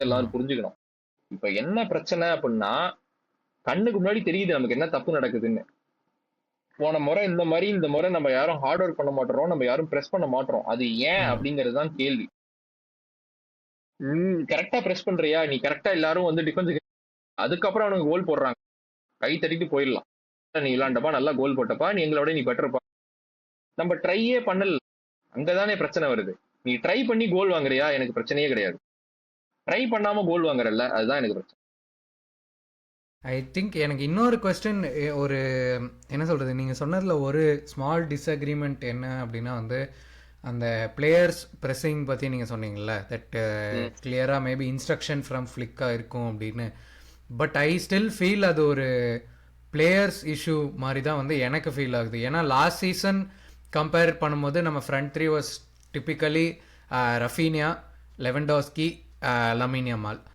ஆமா. எல்லாரும் புரிஞ்சுக்கணும். இப்ப என்ன பிரச்சனை அப்டின்னா, கண்ணுக்கு முன்னாடி தெரியுது நமக்கு என்ன தப்பு நடக்குதுன்னு. போன முறை இந்த முறை நம்ம யாரும் ஹார்ட் ஒர்க் பண்ண மாட்றோம். நம்ம யாரும் பிரஸ் பண்ண மாட்றோம். அது ஏன் ம். அப்படிங்கிறது தான் கேள்வி. கரெக்ட்டா பிரஸ் பண்றியா? நீ கரெக்ட்டா எல்லாரும் வந்து டிஃபென்ஸ்க்கு அதுக்கப்புறம் அவனுங்க கோல் போடுறாங்க. கை தட்டிட்டு போயிடலாம். நீ விளையாண்டப்பா, நல்லா கோல் போட்டப்பா, நீ எங்கள விட நீ பெட்டர்ப்பா. நம்ம ட்ரையே பண்ணல. அங்க தானே பிரச்சனை வருது. நீ ட்ரை பண்ணி கோல் வாங்குறியா? எனக்கு பிரச்சனையே கிடையாது. ட்ரை பண்ணாம கோல் வாங்குறல்ல, அதுதான் எனக்கு பிரச்சனை. ஐ திங்க் எனக்கு இன்னொரு கொஸ்டின் ஒரு என்ன சொல்கிறது, நீங்கள் சொன்னதில் ஒரு ஸ்மால் டிஸ்அக்ரிமெண்ட் என்ன அப்படின்னா வந்து அந்த பிளேயர்ஸ் ப்ரெஸ்ஸிங் பற்றி நீங்கள் சொன்னீங்கல்ல, தட் ம். கிளியராக மேபி இன்ஸ்ட்ரக்ஷன் ஃப்ரம் ஃப்ளிக்காக இருக்கும் அப்படின்னு. பட் ஐ ஸ்டில் ஃபீல் அது ஒரு பிளேயர்ஸ் இஷ்யூ மாதிரி தான் வந்து எனக்கு ஃபீல் ஆகுது. ஏன்னா லாஸ்ட் சீசன் கம்பேர் பண்ணும்போது நம்ம front three was typically Raphinha, Lewandowski, Lamine Yamal.